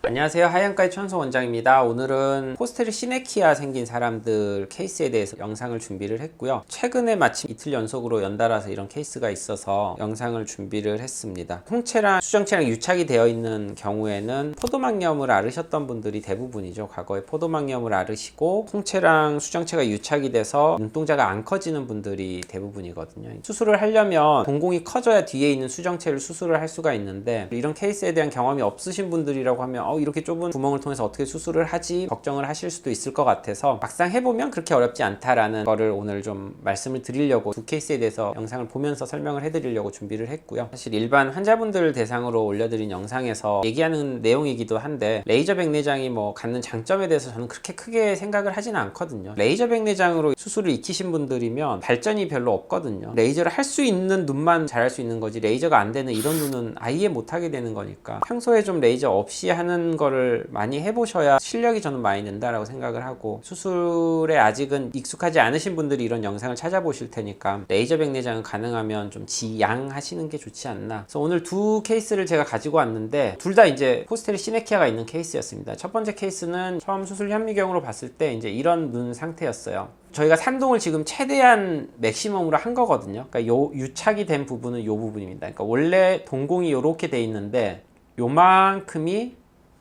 안녕하세요. 하얀가의 천소 원장입니다. 오늘은 포스테리 시네키아 생긴 사람들 케이스에 대해서 영상을 준비를 했고요. 최근에 마침 이틀 연속으로 연달아서 이런 케이스가 있어서 영상을 준비를 했습니다. 홍채랑 수정체랑 유착이 되어 있는 경우에는 포도막염을 앓으셨던 분들이 대부분이죠. 과거에 포도막염을 앓으시고 홍채랑 수정체가 유착이 돼서 눈동자가 안 커지는 분들이 대부분이거든요. 수술을 하려면 동공이 커져야 뒤에 있는 수정체를 수술을 할 수가 있는데, 이런 케이스에 대한 경험이 없으신 분들이라고 하면 이렇게 좁은 구멍을 통해서 어떻게 수술을 하지 걱정을 하실 수도 있을 것 같아서, 막상 해보면 그렇게 어렵지 않다라는 거를 오늘 좀 말씀을 드리려고 두 케이스에 대해서 영상을 보면서 설명을 해드리려고 준비를 했고요. 사실 일반 환자분들 대상으로 올려드린 영상에서 얘기하는 내용이기도 한데, 레이저 백내장이 갖는 장점에 대해서 저는 그렇게 크게 생각을 하지는 않거든요. 레이저 백내장으로 수술을 익히신 분들이면 발전이 별로 없거든요. 레이저를 할 수 있는 눈만 잘할 수 있는 거지, 레이저가 안 되는 이런 눈은 아예 못하게 되는 거니까 평소에 좀 레이저 없이 하는 거를 많이 해보셔야 실력이 저는 많이 는다라고 생각을 하고, 수술에 아직은 익숙하지 않으신 분들이 이런 영상을 찾아보실 테니까 레이저 백내장은 가능하면 좀 지양하시는 게 좋지 않나. 그래서 오늘 두 케이스를 제가 가지고 왔는데, 둘 다 이제 포스테리 시네키아가 있는 케이스였습니다. 첫 번째 케이스는 처음 수술 현미경으로 봤을 때 이제 이런 눈 상태였어요. 저희가 산동을 지금 최대한 맥시멈으로 한 거거든요. 그러니까 요 유착이 된 부분은 요 부분입니다. 그러니까 원래 동공이 요렇게 돼 있는데 요만큼이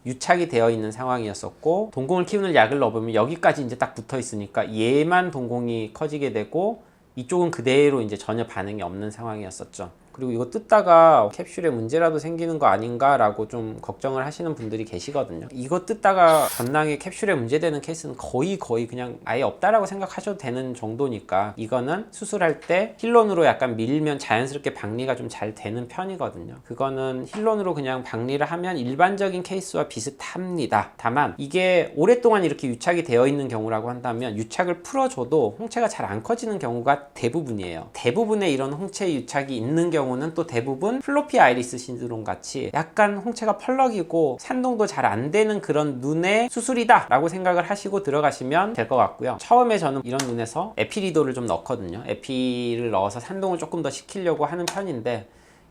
유착이 되어 있는 상황이었었고, 동공을 키우는 약을 넣어보면 여기까지 이제 딱 붙어 있으니까 얘만 동공이 커지게 되고 이쪽은 그대로 이제 전혀 반응이 없는 상황이었었죠. 그리고 이거 뜯다가 캡슐에 문제라도 생기는 거 아닌가 라고 좀 걱정을 하시는 분들이 계시거든요. 이거 뜯다가 전낭에 캡슐에 문제되는 케이스는 거의 그냥 아예 없다라고 생각하셔도 되는 정도니까, 이거는 수술할 때 힐론으로 약간 밀면 자연스럽게 박리가 좀 잘 되는 편이거든요. 그거는 힐론으로 그냥 박리를 하면 일반적인 케이스와 비슷합니다. 다만 이게 오랫동안 이렇게 유착이 되어 있는 경우라고 한다면 유착을 풀어줘도 홍채가 잘 안 커지는 경우가 대부분이에요. 대부분의 이런 홍채 유착이 있는 경우는 또 대부분 플로피 아이리스 신드롬 같이 약간 홍채가 펄럭이고 산동도 잘 안 되는 그런 눈의 수술이다 라고 생각을 하시고 들어가시면 될 것 같고요. 처음에 저는 이런 눈에서 에피리도를 좀 넣거든요. 에피를 넣어서 산동을 조금 더 시키려고 하는 편인데,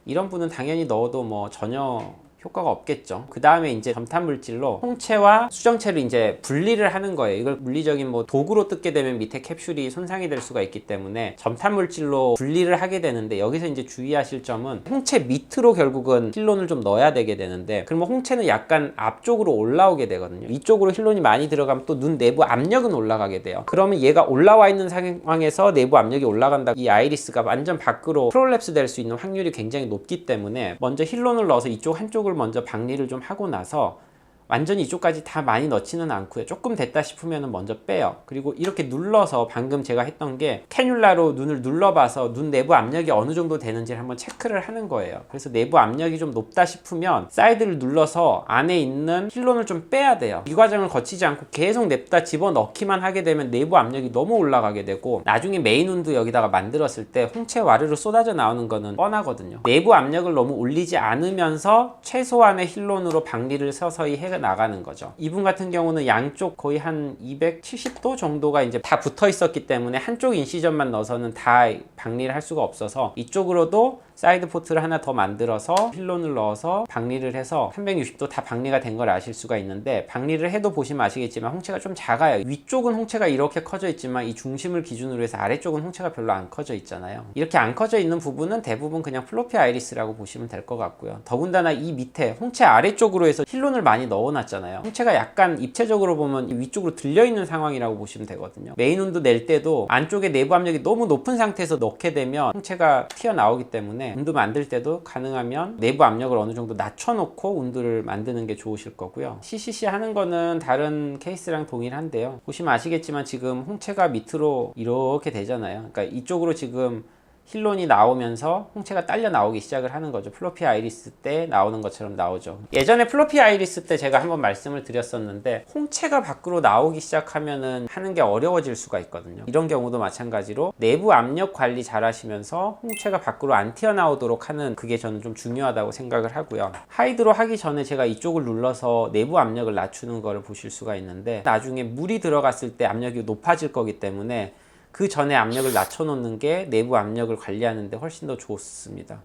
이런 분은 당연히 넣어도 전혀 효과가 없겠죠. 그 다음에 이제 점탄 물질로 홍채와 수정체를 이제 분리를 하는 거예요. 이걸 물리적인 도구로 뜯게 되면 밑에 캡슐이 손상이 될 수가 있기 때문에 점탄 물질로 분리를 하게 되는데, 여기서 이제 주의하실 점은 홍채 밑으로 결국은 힐론을 좀 넣어야 되게 되는데, 그러면 홍채는 약간 앞쪽으로 올라오게 되거든요. 이쪽으로 힐론이 많이 들어가면 또 눈 내부 압력은 올라가게 돼요. 그러면 얘가 올라와 있는 상황에서 내부 압력이 올라간다, 이 아이리스가 완전 밖으로 프롤랩스 될 수 있는 확률이 굉장히 높기 때문에 먼저 힐론을 넣어서 이쪽 한쪽을 먼저 박리를 좀 하고 나서, 완전히 이쪽까지 다 많이 넣지는 않고요. 조금 됐다 싶으면 먼저 빼요. 그리고 이렇게 눌러서, 방금 제가 했던 게 캐뉼라로 눈을 눌러봐서 눈 내부 압력이 어느 정도 되는지를 한번 체크를 하는 거예요. 그래서 내부 압력이 좀 높다 싶으면 사이드를 눌러서 안에 있는 힐론을 좀 빼야 돼요. 이 과정을 거치지 않고 계속 냅다 집어넣기만 하게 되면 내부 압력이 너무 올라가게 되고, 나중에 메인 운도 여기다가 만들었을 때 홍채 와르르 쏟아져 나오는 거는 뻔하거든요. 내부 압력을 너무 올리지 않으면서 최소한의 힐론으로 박리를 서서히 해 나가는 거죠. 이분 같은 경우는 양쪽 거의 한 270도 정도가 이제 다 붙어 있었기 때문에 한쪽 인시전만 넣어서는 다 박리를 할 수가 없어서, 이쪽으로도 사이드 포트를 하나 더 만들어서 힐론을 넣어서 박리를 해서 360도 다 박리가 된 걸 아실 수가 있는데, 박리를 해도 보시면 아시겠지만 홍채가 좀 작아요. 위쪽은 홍채가 이렇게 커져 있지만 이 중심을 기준으로 해서 아래쪽은 홍채가 별로 안 커져 있잖아요. 이렇게 안 커져 있는 부분은 대부분 그냥 플로피 아이리스라고 보시면 될 것 같고요. 더군다나 이 밑에 홍채 아래쪽으로 해서 힐론을 많이 넣어놨잖아요. 홍채가 약간 입체적으로 보면 위쪽으로 들려있는 상황이라고 보시면 되거든요. 메인 운도 낼 때도 안쪽에 내부 압력이 너무 높은 상태에서 넣게 되면 홍채가 튀어나오기 때문에 운도 만들 때도 가능하면 내부 압력을 어느 정도 낮춰놓고 운도를 만드는 게 좋으실 거고요. CCC 하는 거는 다른 케이스랑 동일한데요. 보시면 아시겠지만 지금 홍채가 밑으로 이렇게 되잖아요. 그러니까 이쪽으로 지금 힐론이 나오면서 홍채가 딸려 나오기 시작을 하는 거죠. 플로피 아이리스 때 나오는 것처럼 나오죠. 예전에 플로피 아이리스 때 제가 한번 말씀을 드렸었는데, 홍채가 밖으로 나오기 시작하면은 하는 게 어려워질 수가 있거든요. 이런 경우도 마찬가지로 내부 압력 관리 잘 하시면서 홍채가 밖으로 안 튀어나오도록 하는, 그게 저는 좀 중요하다고 생각을 하고요. 하이드로 하기 전에 제가 이쪽을 눌러서 내부 압력을 낮추는 거를 보실 수가 있는데, 나중에 물이 들어갔을 때 압력이 높아질 거기 때문에 그 전에 압력을 낮춰 놓는 게 내부 압력을 관리하는 데 훨씬 더 좋습니다.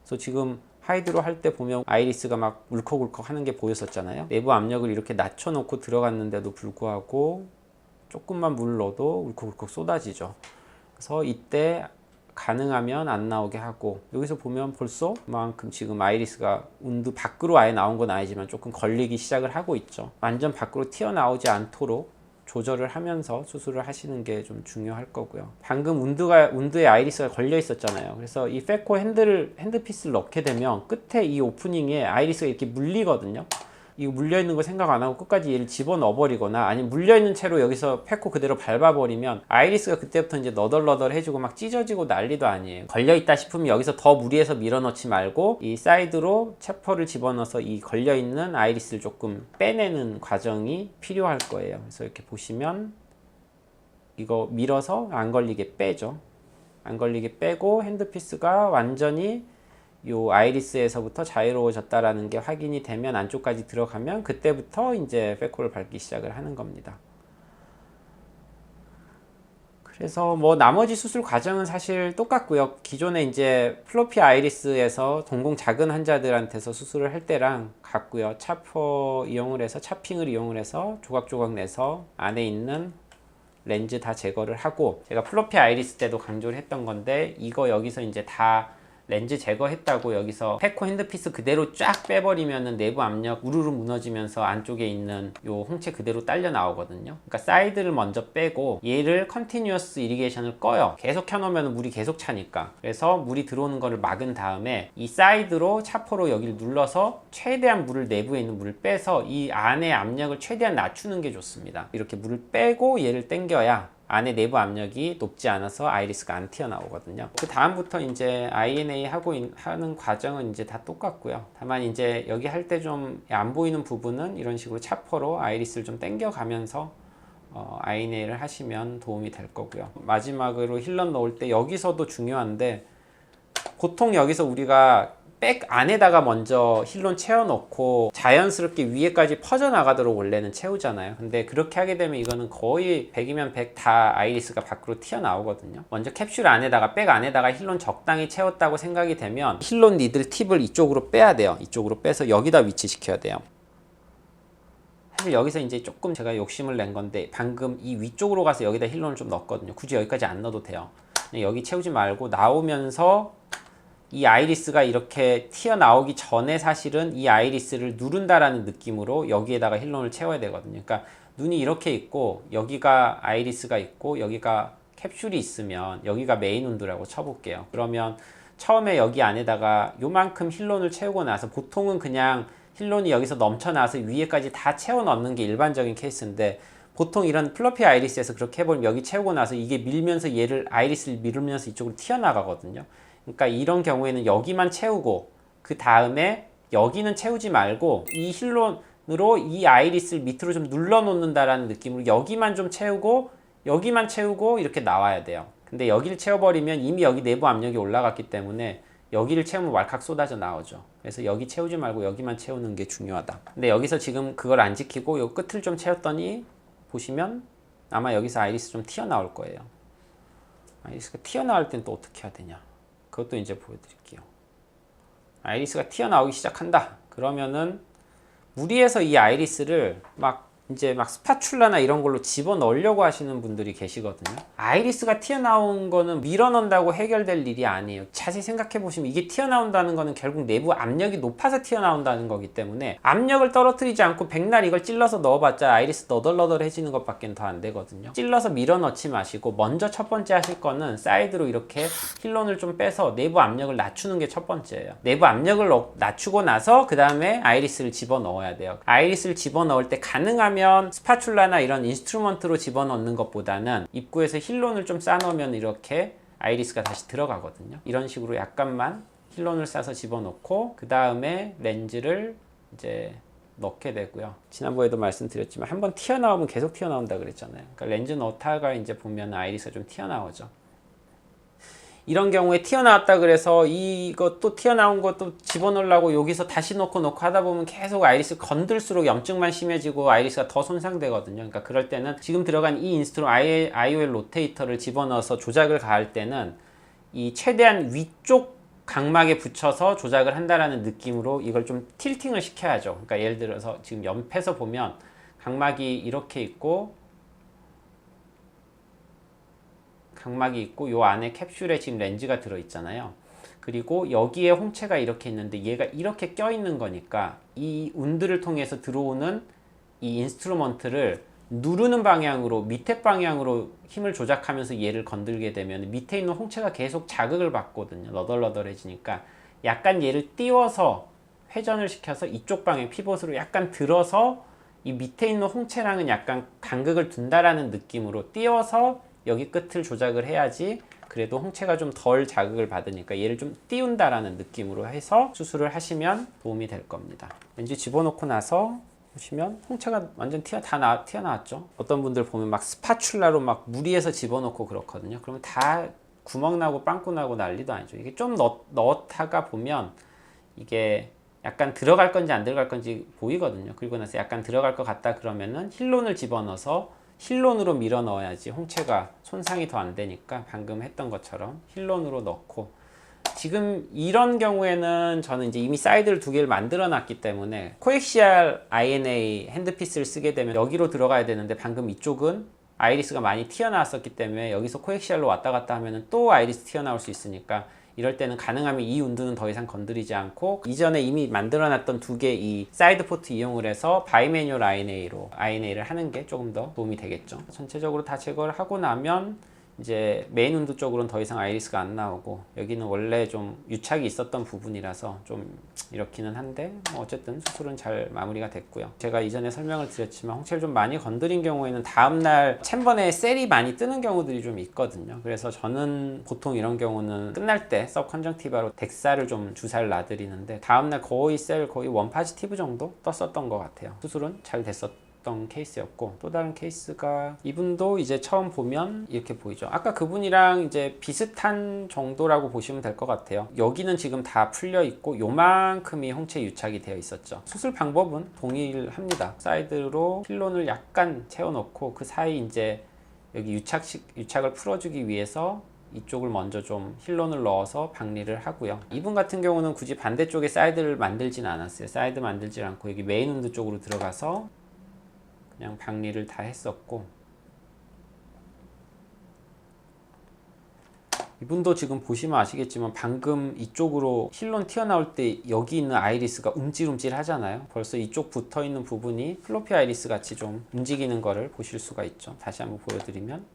그래서 지금 하이드로 할 때 보면 아이리스가 막 울컥울컥 하는 게 보였었잖아요. 내부 압력을 이렇게 낮춰놓고 들어갔는데도 불구하고 조금만 물 넣어도 울컥울컥 쏟아지죠. 그래서 이때 가능하면 안 나오게 하고, 여기서 보면 벌써 그만큼 지금 아이리스가 운드 밖으로 아예 나온 건 아니지만 조금 걸리기 시작을 하고 있죠. 완전 밖으로 튀어나오지 않도록 조절을 하면서 수술을 하시는 게 좀 중요할 거고요. 방금 운드에 아이리스가 걸려 있었잖아요. 그래서 이 페코 핸드피스를 넣게 되면 끝에 이 오프닝에 아이리스가 이렇게 물리거든요. 이거 물려있는 거 생각 안 하고 끝까지 얘를 집어넣어 버리거나, 아니면 물려있는 채로 여기서 페코 그대로 밟아버리면 아이리스가 그때부터 이제 너덜너덜해지고 막 찢어지고 난리도 아니에요. 걸려있다 싶으면 여기서 더 무리해서 밀어넣지 말고 이 사이드로 체퍼를 집어넣어서 이 걸려있는 아이리스를 조금 빼내는 과정이 필요할 거예요. 그래서 이렇게 보시면 이거 밀어서 안 걸리게 빼죠. 안 걸리게 빼고 핸드피스가 완전히 요 아이리스에서부터 자유로워졌다라는 게 확인이 되면, 안쪽까지 들어가면 그때부터 이제 페코를 밟기 시작을 하는 겁니다. 그래서 뭐 나머지 수술 과정은 사실 똑같고요. 기존에 이제 플로피 아이리스에서 동공 작은 환자들한테서 수술을 할 때랑 같고요. 차퍼 이용을 해서, 차핑을 이용을 해서 조각조각 내서 안에 있는 렌즈 다 제거를 하고, 제가 플로피 아이리스 때도 강조를 했던 건데, 이거 여기서 이제 다 렌즈 제거했다고 여기서 페코 핸드피스 그대로 쫙 빼버리면은 내부 압력 우르르 무너지면서 안쪽에 있는 요 홍채 그대로 딸려 나오거든요. 그러니까 사이드를 먼저 빼고 얘를 컨티뉴어스 이리게이션을 꺼요. 계속 켜놓으면 물이 계속 차니까. 그래서 물이 들어오는 거를 막은 다음에 이 사이드로 차포로 여기를 눌러서 최대한 물을, 내부에 있는 물을 빼서 이 안에 압력을 최대한 낮추는 게 좋습니다. 이렇게 물을 빼고 얘를 당겨야 안에 내부 압력이 높지 않아서 아이리스가 안 튀어나오거든요. 그 다음부터 이제 INA 하는 과정은 이제 다 똑같고요. 다만 이제 여기 할 때 좀 안 보이는 부분은 이런 식으로 차퍼로 아이리스를 좀 당겨 가면서 INA를 하시면 도움이 될 거고요. 마지막으로 힐러 넣을 때 여기서도 중요한데, 보통 여기서 우리가 백 안에다가 먼저 힐론 채워놓고 자연스럽게 위에까지 퍼져나가도록 원래는 채우잖아요. 근데 그렇게 하게 되면 이거는 거의 100이면 100 다 아이리스가 밖으로 튀어나오거든요. 먼저 캡슐 안에다가, 백 안에다가 힐론 적당히 채웠다고 생각이 되면 힐론 니들 팁을 이쪽으로 빼야 돼요. 이쪽으로 빼서 여기다 위치시켜야 돼요. 사실 여기서 이제 조금 제가 욕심을 낸 건데, 방금 이 위쪽으로 가서 여기다 힐론을 좀 넣었거든요. 굳이 여기까지 안 넣어도 돼요. 여기 채우지 말고 나오면서 이 아이리스가 이렇게 튀어나오기 전에 사실은 이 아이리스를 누른다라는 느낌으로 여기에다가 힐론을 채워야 되거든요. 그러니까 눈이 이렇게 있고 여기가 아이리스가 있고 여기가 캡슐이 있으면 여기가 메인 운드라고 쳐볼게요. 그러면 처음에 여기 안에다가 요만큼 힐론을 채우고 나서, 보통은 그냥 힐론이 여기서 넘쳐나서 위에까지 다 채워 넣는 게 일반적인 케이스인데, 보통 이런 플러피 아이리스에서 그렇게 해버리면 여기 채우고 나서 이게 밀면서 얘를, 아이리스를 밀으면서 이쪽으로 튀어나가거든요. 그러니까 이런 경우에는 여기만 채우고 그 다음에 여기는 채우지 말고 이 힐론으로 이 아이리스를 밑으로 좀 눌러 놓는다라는 느낌으로 여기만 좀 채우고 여기만 채우고 이렇게 나와야 돼요. 근데 여기를 채워버리면 이미 여기 내부 압력이 올라갔기 때문에 여기를 채우면 왈칵 쏟아져 나오죠. 그래서 여기 채우지 말고 여기만 채우는 게 중요하다. 근데 여기서 지금 그걸 안 지키고 요 끝을 좀 채웠더니 보시면 아마 여기서 아이리스 좀 튀어나올 거예요. 아이리스가 튀어나올 땐 또 어떻게 해야 되냐, 그것도 이제 보여드릴게요. 아이리스가 튀어나오기 시작한다. 그러면은 무리해서 이 아이리스를 막 스파츌라나 이런 걸로 집어 넣으려고 하시는 분들이 계시거든요. 아이리스가 튀어나온 거는 밀어 넣는다고 해결될 일이 아니에요. 자세히 생각해 보시면 이게 튀어나온다는 거는 결국 내부 압력이 높아서 튀어나온다는 거기 때문에, 압력을 떨어뜨리지 않고 백날 이걸 찔러서 넣어봤자 아이리스 너덜너덜해지는 것밖에 더 안 되거든요. 찔러서 밀어 넣지 마시고 먼저 첫 번째 하실 거는 사이드로 이렇게 힐론을 좀 빼서 내부 압력을 낮추는 게 첫 번째예요. 내부 압력을 낮추고 나서 그 다음에 아이리스를 집어 넣어야 돼요. 아이리스를 집어 넣을 때 가능하면 스파츌라나 이런 인스트루먼트로 집어넣는 것보다는 입구에서 힐론을 좀 싸놓으면 이렇게 아이리스가 다시 들어가거든요. 이런 식으로 약간만 힐론을 싸서 집어넣고 그 다음에 렌즈를 이제 넣게 되고요. 지난번에도 말씀드렸지만 한번 튀어나오면 계속 튀어나온다 그랬잖아요. 그러니까 렌즈 넣다가 이제 보면 아이리스가 좀 튀어나오죠. 이런 경우에 튀어나왔다 그래서 이것도 튀어나온 것도 집어넣으려고 여기서 다시 넣고 하다 보면 계속 아이리스 건들수록 염증만 심해지고 아이리스가 더 손상되거든요. 그러니까 그럴 때는 지금 들어간 이 IOL 로테이터를 집어넣어서 조작을 가할 때는 이 최대한 위쪽 각막에 붙여서 조작을 한다라는 느낌으로 이걸 좀 틸팅을 시켜야죠. 그러니까 예를 들어서 지금 옆에서 보면 각막이 이렇게 있고 요 안에 캡슐에 지금 렌즈가 들어있잖아요. 그리고 여기에 홍채가 이렇게 있는데 얘가 이렇게 껴있는 거니까 이 운드를 통해서 들어오는 이 인스트루먼트를 누르는 방향으로, 밑에 방향으로 힘을 조작하면서 얘를 건들게 되면 밑에 있는 홍채가 계속 자극을 받거든요. 너덜너덜해지니까 약간 얘를 띄워서 회전을 시켜서 이쪽 방향 피봇으로 약간 들어서 이 밑에 있는 홍채랑은 약간 간극을 둔다라는 느낌으로 띄워서 여기 끝을 조작을 해야지 그래도 홍채가 좀 덜 자극을 받으니까 얘를 좀 띄운다라는 느낌으로 해서 수술을 하시면 도움이 될 겁니다. 렌즈 집어넣고 나서 보시면 홍채가 완전 튀어나왔죠. 어떤 분들 보면 막 스파츌라로 막 무리해서 집어넣고 그렇거든요. 그러면 다 구멍 나고 빵꾸 나고 난리도 아니죠. 이게 좀 넣다가 보면 이게 약간 들어갈 건지 안 들어갈 건지 보이거든요. 그리고 나서 약간 들어갈 것 같다 그러면은 힐론을 집어넣어서 힐론으로 밀어 넣어야지 홍채가 손상이 더 안 되니까 방금 했던 것처럼 힐론으로 넣고, 지금 이런 경우에는 저는 이제 이미 사이드를 두 개를 만들어 놨기 때문에 코엑시알 INA 핸드피스를 쓰게 되면 여기로 들어가야 되는데 방금 이쪽은 아이리스가 많이 튀어나왔었기 때문에 여기서 코엑시알로 왔다 갔다 하면 또 아이리스 튀어나올 수 있으니까 이럴 때는 가능하면 이 운두는 더 이상 건드리지 않고 이전에 이미 만들어 놨던 두 개 이 사이드 포트 이용을 해서 바이매뉴얼 INA를 하는 게 조금 더 도움이 되겠죠. 전체적으로 다 제거를 하고 나면 이제 메인 운두 쪽으로는 더 이상 아이리스가 안 나오고 여기는 원래 좀 유착이 있었던 부분이라서 좀 이렇기는 한데 뭐 어쨌든 수술은 잘 마무리가 됐고요. 제가 이전에 설명을 드렸지만 홍채를 좀 많이 건드린 경우에는 다음날 챔버 내에 셀이 많이 뜨는 경우들이 좀 있거든요. 그래서 저는 보통 이런 경우는 끝날 때 서브컨정티바로 덱사를 좀 주사를 놔드리는데 다음날 거의 셀 거의 원 파지티브 정도 떴었던 것 같아요. 수술은 잘 됐었던 케이스였고, 또 다른 케이스가 이분도 이제 처음 보면 이렇게 보이죠. 아까 그분이랑 이제 비슷한 정도라고 보시면 될 것 같아요. 여기는 지금 다 풀려 있고 요만큼이 홍채 유착이 되어 있었죠. 수술 방법은 동일합니다. 사이드로 힐론을 약간 채워놓고 그 사이 이제 여기 유착을 풀어주기 위해서 이쪽을 먼저 좀 힐론을 넣어서 박리를 하고요. 이분 같은 경우는 굳이 반대쪽에 사이드를 만들진 않았어요. 사이드 만들지 않고 여기 메인 운드 쪽으로 들어가서 그냥 박리를 다 했었고, 이분도 지금 보시면 아시겠지만 방금 이쪽으로 힐론 튀어나올 때 여기 있는 아이리스가 움찔움찔 하잖아요. 벌써 이쪽 붙어 있는 부분이 플로피 아이리스 같이 좀 움직이는 거를 보실 수가 있죠. 다시 한번 보여드리면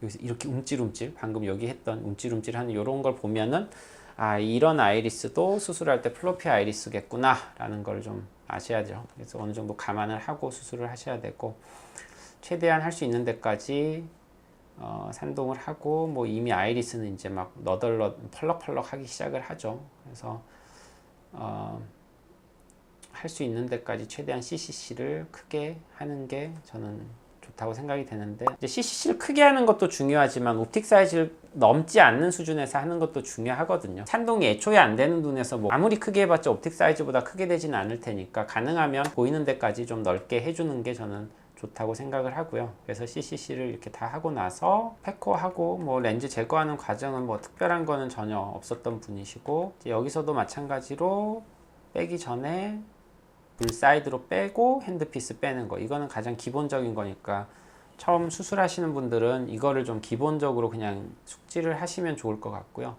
여기서 이렇게 움찔움찔, 방금 여기 했던 움찔움찔 하는 이런 걸 보면은 아, 이런 아이리스도 수술할 때 플로피 아이리스겠구나 라는 걸 좀 아셔야죠. 그래서 어느 정도 감안을 하고 수술을 하셔야 되고, 최대한 할 수 있는 데까지 산동을 하고, 뭐 이미 아이리스는 이제 막 펄럭펄럭 하기 시작을 하죠. 그래서 할 수 있는 데까지 최대한 CCC를 크게 하는 게 저는 좋다고 생각이 되는데, 이제 CCC를 크게 하는 것도 중요하지만 옵틱 사이즈를 넘지 않는 수준에서 하는 것도 중요하거든요. 산동이 애초에 안 되는 눈에서 뭐 아무리 크게 해봤자 옵틱 사이즈보다 크게 되지는 않을 테니까 가능하면 보이는 데까지 좀 넓게 해주는 게 저는 좋다고 생각을 하고요. 그래서 CCC를 이렇게 다 하고 나서 패코하고 뭐 렌즈 제거하는 과정은 뭐 특별한 거는 전혀 없었던 분이시고, 이제 여기서도 마찬가지로 빼기 전에 물 사이드로 빼고 핸드피스 빼는 거, 이거는 가장 기본적인 거니까 처음 수술하시는 분들은 이거를 좀 기본적으로 그냥 숙지를 하시면 좋을 것 같고요.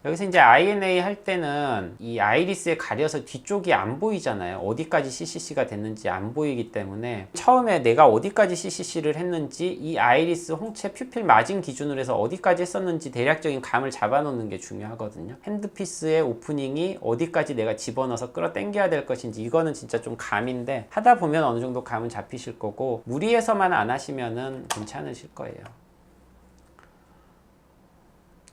여기서 이제 INA 할 때는 이 아이리스에 가려서 뒤쪽이 안 보이잖아요. 어디까지 CCC가 됐는지 안 보이기 때문에 처음에 내가 어디까지 CCC를 했는지 이 아이리스 홍채 퓨필 마진 기준으로 해서 어디까지 했었는지 대략적인 감을 잡아놓는 게 중요하거든요. 핸드피스의 오프닝이 어디까지 내가 집어넣어서 끌어당겨야 될 것인지, 이거는 진짜 좀 감인데 하다 보면 어느 정도 감은 잡히실 거고, 무리해서만 안 하시면은 괜찮으실 거예요.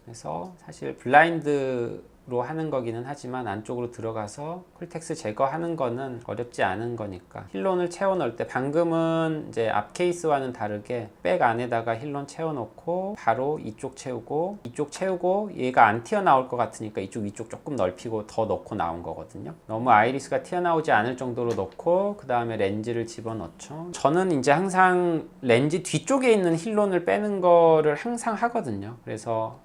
그래서 사실 블라인드로 하는 거기는 하지만 안쪽으로 들어가서 콜텍스 제거하는 거는 어렵지 않은 거니까, 힐론을 채워 넣을 때 방금은 이제 앞 케이스와는 다르게 백 안에다가 힐론 채워 넣고 바로 이쪽 채우고 얘가 안 튀어나올 것 같으니까 이쪽 위쪽 조금 넓히고 더 넣고 나온 거거든요. 너무 아이리스가 튀어나오지 않을 정도로 넣고 그 다음에 렌즈를 집어넣죠. 저는 이제 항상 렌즈 뒤쪽에 있는 힐론을 빼는 거를 항상 하거든요. 그래서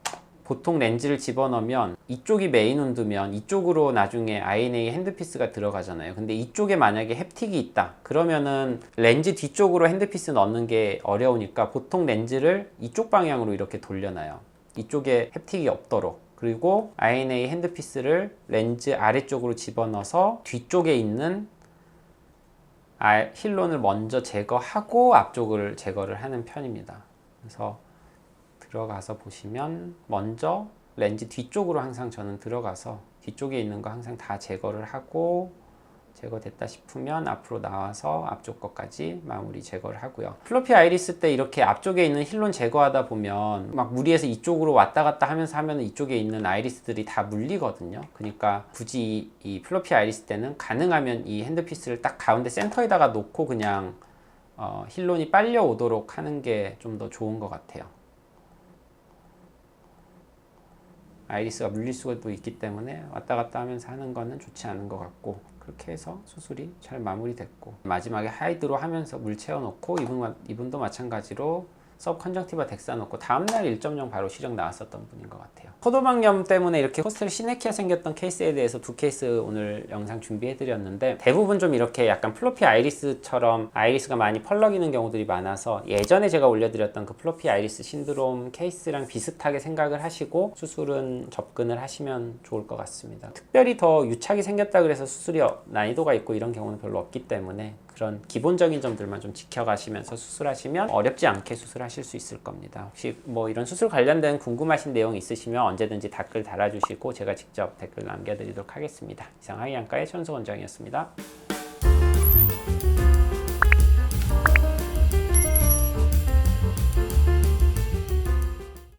보통 렌즈를 집어넣으면 이쪽이 메인 운두면 이쪽으로 나중에 INA 핸드피스가 들어가잖아요. 근데 이쪽에 만약에 햅틱이 있다 그러면은 렌즈 뒤쪽으로 핸드피스 넣는 게 어려우니까 보통 렌즈를 이쪽 방향으로 이렇게 돌려놔요. 이쪽에 햅틱이 없도록. 그리고 INA 핸드피스를 렌즈 아래쪽으로 집어넣어서 뒤쪽에 있는 힐론을 먼저 제거하고 앞쪽을 제거를 하는 편입니다. 그래서 들어가서 보시면 먼저 렌즈 뒤쪽으로 항상 저는 들어가서 뒤쪽에 있는 거 항상 다 제거를 하고 제거됐다 싶으면 앞으로 나와서 앞쪽 것까지 마무리 제거를 하고요. 플로피 아이리스 때 이렇게 앞쪽에 있는 힐론 제거하다 보면 막 무리해서 이쪽으로 왔다 갔다 하면서 하면 이쪽에 있는 아이리스들이 다 물리거든요. 그러니까 굳이 이 플로피 아이리스 때는 가능하면 이 핸드피스를 딱 가운데 센터에다가 놓고 그냥 힐론이 빨려 오도록 하는 게 좀 더 좋은 것 같아요. 아이리스가 물릴 수도 있기 때문에 왔다 갔다 하면서 하는 거는 좋지 않은 것 같고, 그렇게 해서 수술이 잘 마무리됐고 마지막에 하이드로 하면서 물 채워놓고 이분도 마찬가지로 서브컨정티바 덱사 놓고 다음날 1.0 바로 시력 나왔었던 분인 것 같아요. 포도막염 때문에 이렇게 포스텔 시네키아 생겼던 케이스에 대해서 두 케이스 오늘 영상 준비해드렸는데, 대부분 좀 이렇게 약간 플로피 아이리스처럼 아이리스가 많이 펄럭이는 경우들이 많아서 예전에 제가 올려드렸던 그 플로피 아이리스 신드롬 케이스랑 비슷하게 생각을 하시고 수술은 접근을 하시면 좋을 것 같습니다. 특별히 더 유착이 생겼다 그래서 수술이 난이도가 있고 이런 경우는 별로 없기 때문에 그런 기본적인 점들만 좀 지켜가시면서 수술하시면 어렵지 않게 수술하실 수 있을 겁니다. 혹시 뭐 이런 수술 관련된 궁금하신 내용 있으시면 언제든지 댓글 달아주시고 제가 직접 댓글 남겨드리도록 하겠습니다. 이상 하이안과의 천수 원장이었습니다.